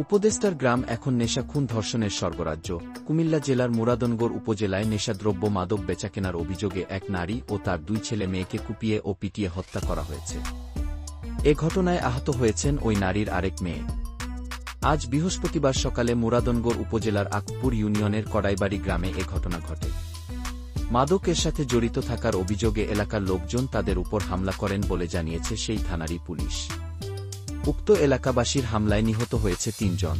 উপদেষ্টার গ্রাম এখন নেশা খুন ধর্ষণের স্বর্গরাজ্য। কুমিল্লা জেলার মুরাদনগর উপজেলায় নেশাদ্রব্য মাদক বেচাকেনার অভিযোগে এক নারী ও তার 2 ছেলে মেয়েকে কুপিয়ে ও পিটিয়ে হত্যা করা হয়েছে। এ ঘটনায় আহত হয়েছেন ওই নারীর আরেক মেয়ে। আজ বৃহস্পতিবার সকালে মুরাদনগর উপজেলার আকপুর ইউনিয়নের কড়াইবাড়ি গ্রামে এ ঘটনা ঘটে। মাদকের সাথে জড়িত থাকার অভিযোগে এলাকার লোকজন তাদের উপর হামলা করেন বলে জানিয়েছে সেই থানারই পুলিশ। উক্ত এলাকাবাসীর হামলায় নিহত হয়েছে 3 জন।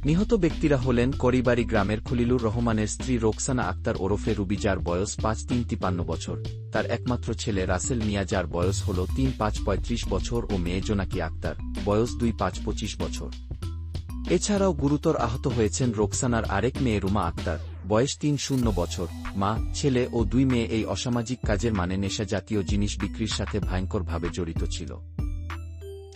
নিহত ব্যক্তিরা হলেন কড়াইবাড়ি গ্রামের খলিলুর রহমানের স্ত্রী রোকসানা আক্তার ওরফে রুবি, যার বয়স 5-3-53 বছর, তার একমাত্র ছেলে রাসেল মিয়া, যার বয়স হল 3-5-35 বছর ও মেয়ে জোনাকি আক্তার, বয়স 2-5-25 বছর। এছাড়াও গুরুতর আহত হয়েছেন রোকসানার আরেক মেয়ে রুমা আক্তার, বয়স 3-0 বছর। মা, ছেলে ও 2 মেয়ে এই অসামাজিক কাজের নেশা জাতীয় জিনিস বিক্রির সাথে ভয়ঙ্করভাবে জড়িত ছিল।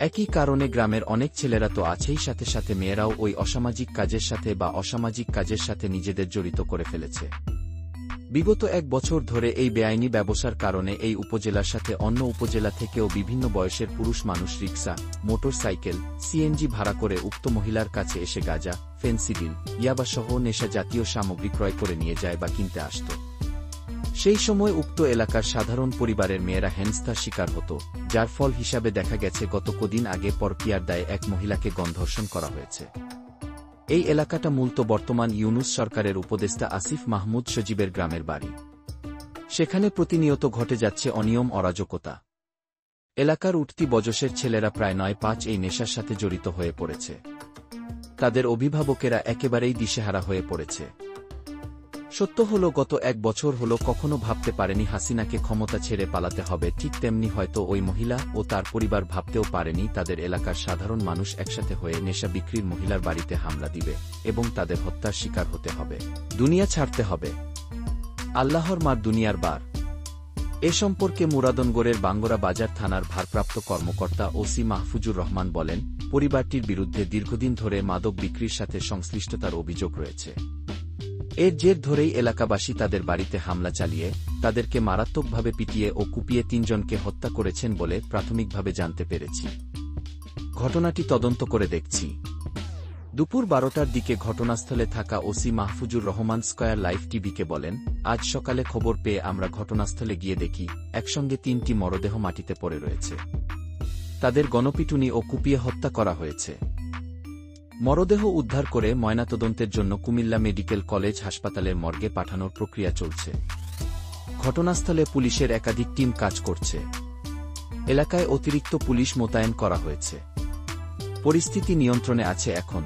একই কারণে গ্রামের অনেক ছেলেরা তো আছেই, সাথে সাথে মেয়েরাও ওই অসামাজিক কাজের সাথে বা অসামাজিক কাজের সাথে নিজেদের জড়িত করে ফেলেছে। বিগত 1 বছর ধরে এই বেআইনি ব্যবসার কারণে এই উপজেলার সাথে অন্য উপজেলা থেকেও বিভিন্ন বয়সের পুরুষ মানুষ রিকশা, মোটর সাইকেল, সিএনজি ভাড়া করে উক্ত মহিলার কাছে এসে গাঁজা, ফেনসিডিল, ইয়াবাসহ নেশা জাতীয় সামগ্রী ক্রয় করে নিয়ে যায় বা কিনতে আসত। সেই সময় উক্ত এলাকার সাধারণ পরিবারের মেয়েরা হেনস্থার শিকার হতো, যার ফল হিসাবে দেখা গেছে গত কদিন আগে পরকীয়ার দায়ে এক মহিলাকে গণধর্ষণ করা হয়েছে। এই এলাকাটা মূলত বর্তমান ইউনূস সরকারের উপদেষ্টা আসিফ মাহমুদ সজীবের গ্রামের বাড়ি। সেখানে প্রতিনিয়ত ঘটে যাচ্ছে অনিয়ম, অরাজকতা। এলাকার উঠতি বয়সের ছেলেরা প্রায় 9-5 এই নেশার সাথে জড়িত হয়ে পড়েছে। তাদের অভিভাবকেরা একেবারেই দিশেহারা হয়ে পড়েছে। সত্য হল, গত 1 বছর হল কখনো ভাবতে পারেনি হাসিনাকে ক্ষমতা ছেড়ে পালাতে হবে, ঠিক তেমনি হয়তো ওই মহিলা ও তার পরিবার ভাবতেও পারেনি তাদের এলাকার সাধারণ মানুষ একসাথে হয়ে নেশা বিক্রির মহিলার বাড়িতে হামলা দিবে এবং তাদের হত্যার শিকার হতে হবে, দুনিয়া ছাড়তে হবে। আল্লাহর মার দুনিয়ার বার। এ সম্পর্কে মুরাদনগরের বাঙ্গরা বাজার থানার ভারপ্রাপ্ত কর্মকর্তা ওসি মাহফুজুর রহমান বলেন, পরিবারটির বিরুদ্ধে দীর্ঘদিন ধরে মাদক বিক্রির সাথে সংশ্লিষ্টতার অভিযোগ রয়েছে। এর জের ধরেই এলাকাবাসী তাদের বাড়িতে হামলা চালিয়ে তাদেরকে মারাত্মকভাবে পিটিয়ে ও কুপিয়ে 3 জনকে হত্যা করেছেন বলে প্রাথমিকভাবে জানতে পেরেছি। ঘটনাটি তদন্ত করে দেখছি। দুপুর 12টার দিকে ঘটনাস্থলে থাকা OC Mahfuzur Rahman Square Live টিভিকে বলেন, আজ সকালে খবর পেয়ে আমরা ঘটনাস্থলে গিয়ে দেখি একসঙ্গে 3টি মরদেহ মাটিতে পড়ে রয়েছে। তাদের গণপিটুনি ও কুপিয়ে হত্যা করা হয়েছে। মরদেহ উদ্ধার করে ময়নাতদন্তের জন্য কুমিল্লা মেডিকেল কলেজ হাসপাতালের মর্গে পাঠানোর প্রক্রিয়া চলছে। ঘটনাস্থলে পুলিশের একাধিক টিম কাজ করছে। এলাকায় অতিরিক্ত পুলিশ মোতায়েন করা হয়েছে। পরিস্থিতি নিয়ন্ত্রণে আছে এখন।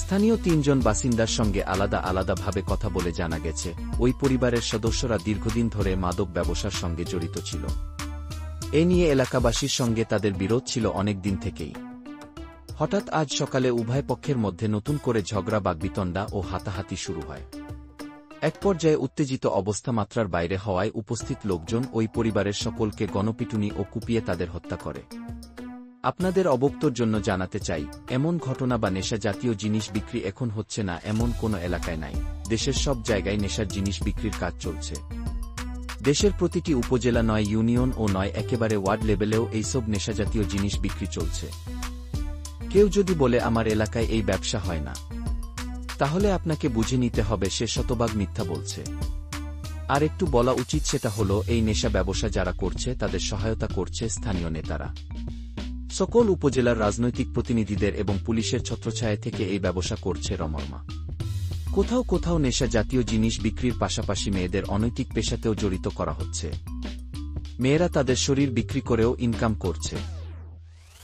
স্থানীয় 3 জন বাসিন্দার সঙ্গে আলাদা আলাদাভাবে কথা বলে জানা গেছে, ওই পরিবারের সদস্যরা দীর্ঘদিন ধরে মাদক ব্যবসার সঙ্গে জড়িত ছিল। এ নিয়ে এলাকাবাসীর সঙ্গে তাদের বিরোধ ছিল অনেক দিন থেকেই। হঠাৎ আজ সকালে উভয় পক্ষের মধ্যে নতুন করে ঝগড়া, বাগবিতণ্ডা ও হাতাহাতি শুরু হয়। এক পর্যায়ে উত্তেজিত অবস্থা মাত্রার বাইরে হওয়ায় উপস্থিত লোকজন ওই পরিবারের সকলকে গণপিটুনি ও কুপিয়ে তাদের হত্যা করে। আপনাদের অবগতির জন্য জানাতে চাই, এমন ঘটনা বা নেশা জাতীয় জিনিস বিক্রি এখন হচ্ছে না এমন কোনো এলাকায় নাই। দেশের সব জায়গায় নেশার জিনিস বিক্রির কাজ চলছে। দেশের প্রতিটি উপজেলা নয়, ইউনিয়ন ও নয়, একেবারে ওয়ার্ড লেভেলেও এইসব নেশাজাতীয় জিনিস বিক্রি চলছে। কেউ যদি বলে আমার এলাকায় এই ব্যবসা হয় না, তাহলে আপনাকে বুঝে নিতে হবে সে শতভাগ মিথ্যা বলছে। আর একটু বলা উচিত, সেটা হলো এই নেশা ব্যবসা যারা করছে তাদের সহায়তা করছে স্থানীয় নেতারা। সকল উপজেলার রাজনৈতিক প্রতিনিধিদের এবং পুলিশের ছত্রছায়া থেকে এই ব্যবসা করছে রমরমা। কোথাও কোথাও নেশা জাতীয় জিনিস বিক্রির পাশাপাশি মেয়েদের অনৈতিক পেশাতেও জড়িত করা হচ্ছে। মেয়েরা তাদের শরীর বিক্রি করেও ইনকাম করছে।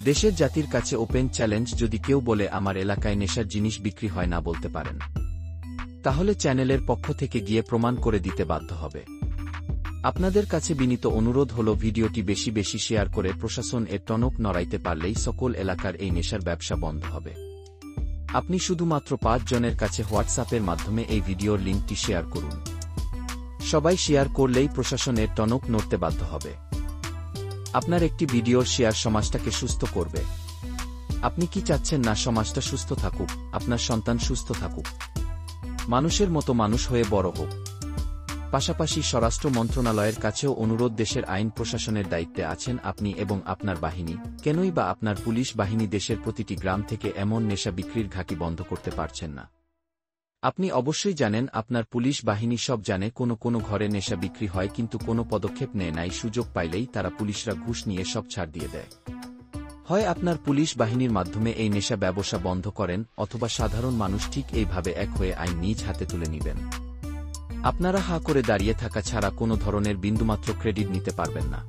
দেশের জাতির কাছে ওপেন চ্যালেঞ্জ, যদি কেউ বলে আমার এলাকায় নেশার জিনিস বিক্রি হয় না বলতে পারেন, তাহলে চ্যানেলের পক্ষ থেকে গিয়ে প্রমাণ করে দিতে বাধ্য হবে। আপনাদের কাছে বিনীত অনুরোধ হল, ভিডিওটি বেশি বেশি শেয়ার করে প্রশাসন এর টনক নড়াইতে পারলেই সকল এলাকার এই নেশার ব্যবসা বন্ধ হবে। আপনি শুধুমাত্র 5 জনের কাছে হোয়াটসঅ্যাপের মাধ্যমে এই ভিডিওর লিঙ্কটি শেয়ার করুন। সবাই শেয়ার করলেই প্রশাসন এর টনক নড়তে বাধ্য হবে। আপনার একটি ভিডিওর শেয়ার সমাজটাকে সুস্থ করবে। আপনি কি চাচ্ছেন না সমাজটা সুস্থ থাকুক, আপনার সন্তান সুস্থ থাকুক, মানুষের মতো মানুষ হয়ে বড় হোক? পাশাপাশি স্বরাষ্ট্র মন্ত্রণালয়ের কাছেও অনুরোধ, দেশের আইন প্রশাসনের দায়িত্বে আছেন আপনি এবং আপনার বাহিনী, কেনই বা আপনার পুলিশ বাহিনী দেশের প্রতিটি গ্রাম থেকে এমন নেশা বিক্রির ঘাঁটি বন্ধ করতে পারছেন না। আপনি অবশ্যই জানেন, আপনার পুলিশ বাহিনী সব জানে কোনো ঘরে নেশা বিক্রি হয়, কিন্তু কোনো পদক্ষেপ নেয় নাই। সুযোগ পাইলেই তারা পুলিশরা ঘুষ নিয়ে সব ছাড় দিয়ে দেয়। হয় আপনার পুলিশ বাহিনীর মাধ্যমে এই নেশা ব্যবসা বন্ধ করেন, অথবা সাধারণ মানুষ ঠিক এইভাবে এক হয়ে আইন নিজ হাতে তুলে নেবেন। আপনারা হা করে দাঁড়িয়ে থাকা ছাড়া কোনো ধরনের বিন্দুমাত্র ক্রেডিট নিতে পারবেন না।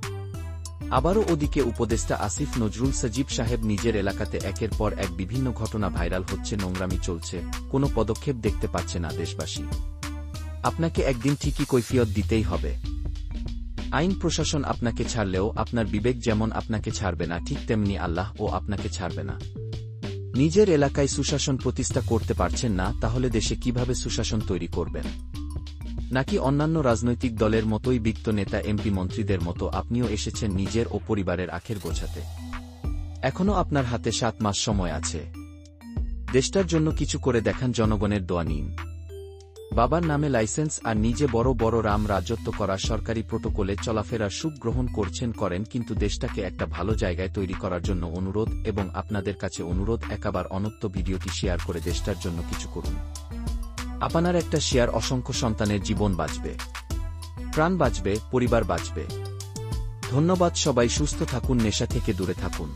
আবারও ওদিকে উপদেষ্টা আসিফ নজরুল সজীব সাহেব নিজের এলাকাতে একের পর এক বিভিন্ন ঘটনা ভাইরাল হচ্ছে, নোংরামি চলছে, কোনো পদক্ষেপ দেখতে পাচ্ছে না দেশবাসী। আপনাকে একদিন ঠিকই কৈফিয়ত দিতেই হবে। আইন প্রশাসন আপনাকে ছাড়লেও আপনার বিবেক যেমন আপনাকে ছাড়বে না, ঠিক তেমনি আল্লাহও আপনাকে ছাড়বে না। নিজের এলাকায় সুশাসন প্রতিষ্ঠা করতে পারছেন না, তাহলে দেশে কিভাবে সুশাসন তৈরি করবেন? নাকি অন্যান্য রাজনৈতিক দলের মতোই বিত্ত নেতা এমপি মন্ত্রীদের মতো আপনিও এসেছেন নিজের ও পরিবারের আখের গোছাতে? এখনও আপনার হাতে 7 মাস সময় আছে। দেশটার জন্য কিছু করে দেখান, জনগণের দোয়া নিন। বাবার নামে লাইসেন্স আর নিজে বড় বড় রাম রাজত্ব করা সরকারি প্রোটোকলে চলাফেরার সুখ গ্রহণ করেন, কিন্তু দেশটাকে একটা ভালো জায়গায় তৈরি করার জন্য অনুরোধ, এবং আপনাদের কাছে অনুরোধ, একাবার অনন্ত ভিডিওটি শেয়ার করে দেশটার জন্য কিছু করুন। আপনার একটা শেয়ার অসংখ্য সন্তানের জীবন বাঁচবে, প্রাণ বাঁচবে, পরিবার বাঁচবে। ধন্যবাদ। সবাই সুস্থ থাকুন, নেশা থেকে দূরে থাকুন।